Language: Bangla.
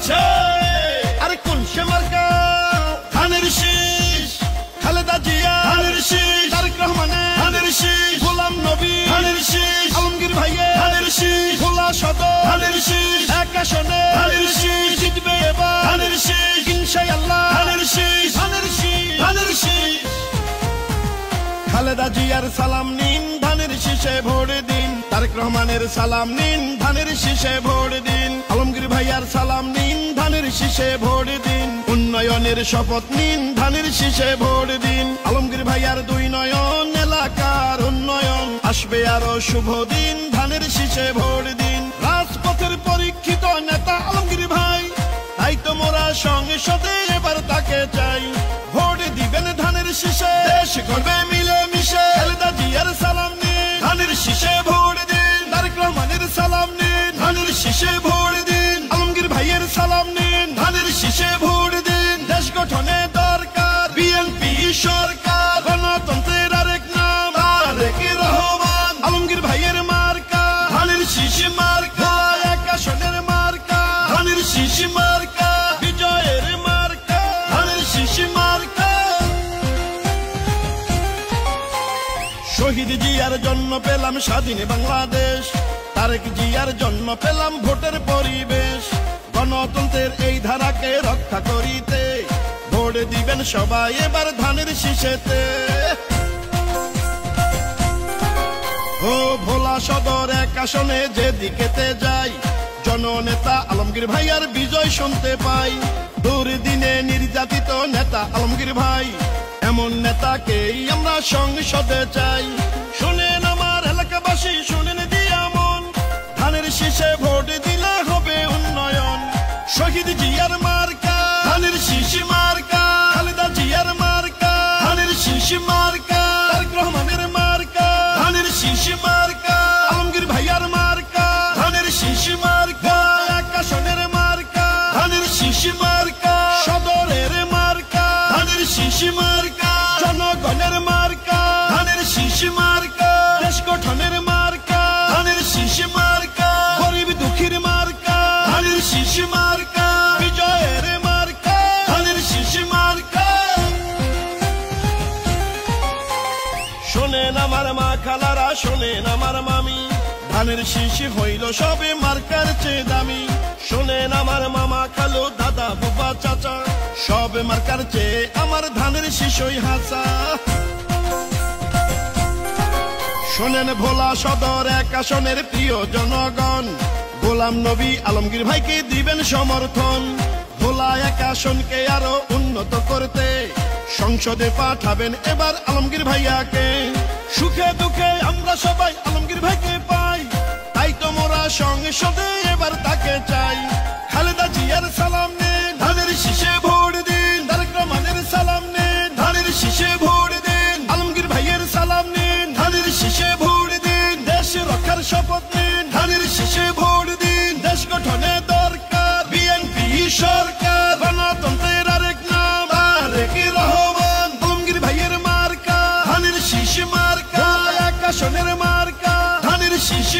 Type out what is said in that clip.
আছে আরে কোন সে মার্কা ধানের শীষ খালেদা জিয়া ধানের শীষ তারেক রহমানের ধানের শীষ গোলাম নবী ধানের শীষ আলমগীর ভাইয়ের ধানের শীষ ভোলা সদর ধানের শীষ এক আসনে ধানের শীষ জিতবে এবার ধানের শীষ ইনশাআল্লাহ ধানের শীষ ধানের শীষ ধানের শীষ খালেদা জিয়ার সালাম নিন ধানের শীষে ভোট দিন তারেক রহমানের সালাম নিন ধানের শীষে ভোট দিন আলমগীর ভাইয়ার সালাম নিন ধানের শীষে ভোট দিন উন্নয়নের শপথ নিন ধানের শীষে ভোট দিন আলমগীর ভাইয়ার দুই নয়ন এলাকার উন্নয়ন আসবে আরো শুভ দিন ধানের শীষে ভোট দিন রাজপথের পরীক্ষিত নেতা আলমগীর ভাই তাই তো মোরা সংসদে এবার তাকে চাই ভোট দিবেন ধানের শীষে দেশ গড়বে মিলে মিশে খালেদা জিয়ার সালাম নিন ধানের শীষে ভোট দিন তারেক রহমানের সালাম নিন ধানের শীষে ভোট দিন আলমগীর ভাইয়ের সালাম নিন ধানের শীষে ভোট দিন দেশ গঠনে দরকার বিএনপি সরকার গণতন্ত্রের আরেক নাম তারেক রহমান আলমগীর ভাইয়ের মার্কা ধানের শীষ মার্কা এক আসনের মার্কা ধানের শীষ মার্কা বিজয়ের মার্কা ধানের শীষ মার্কা শহীদ জিয়ার জন্ম পেলাম স্বাধীন বাংলাদেশ তারেক জিয়ার জন্ম পেলাম ভোটের পরিবেশ গণতন্ত্রের এই ধারাকে রক্ষা করিতে ভোট দিবেন সবাই এবার ধানের শীষেতে ও ভোলা সদর এক আসনে যেদিকেতে যাই জননেতা আলমগীর ভাইয়ার বিজয় শুনতে পাই দুর্দিনে নির্যাতিত নেতা আলমগীর ভাই এমন নেতাকেই আমরা সংসদে চাই শুনেন আমার এলাকাবাসী শুনেন দিয়া মন ধানের শীষে ভোট দিলে হবে উন্নয়ন শহীদ জিয়ার মার্কা ধানের শীষ মার্কা খালেদা জিয়ার মার্কা ধানের শীষ মার্কা তারেক রহমানের মার্কা ধানের শীষ মার্কা আলমগীর ভাইয়ার মার্কা ধানের শীষ মার্কা এক আসনের মার্কা ধানের শীষ মার্কা সদরের মার্কা ধানের শীষ মার্কা জনগণের মার্কা ধানের শীষ মার্কা দেশ গঠনের মার্কা ধানের শীষ মার্কা গরিব দুঃখীর মার্কা ধানের শীষ মার্কা বিজয়ের মার্কা ধানের শীষ মার্কা শোনেন আমার মা খালারা শোনেন আমার মামি ধানের শীষ হইল সবে মার্কার চেয়ে দামি শোনেন আমার মামা খালো দাদা বাবা চাচা সব মার্কার চেয়ে আমার ধানের শীষই হাসা শোনেন ভোলা সদর এক আসনের প্রিয় জনগণ গোলাম নবী আলমগীর ভাইকে দিবেন সমর্থন ভোলা এক আসনকে আরো উন্নত করতে সংসদে পাঠাবেন এবার আলমগীর ভাইয়াকে সুখে দুঃখে আমরা সবাই আলমগীর ভাইকে পাই তাই তো মোরা সংসদে এবার তাকে চাই খালেদা জিয়ার সালাম নিন ধানের শীষে ভোট দিন তারেক রহমানের সালাম নিন ধানের শীষে ভোট দিন আলমগীর ভাইয়ের সালাম নিন ধানের শীষে ভোট দিন দেশ রক্ষার শপথ নিন ধানের শীষে ভোট দিন দেশ গঠনে দরকার বিএনপি সরকার গণতন্ত্রের আরেক নাম তারেক রহমান আলমগীর ভাইয়ের মার্কা ধানের শীষ মার্কা এক আসনের মার্কা ধানের শীষ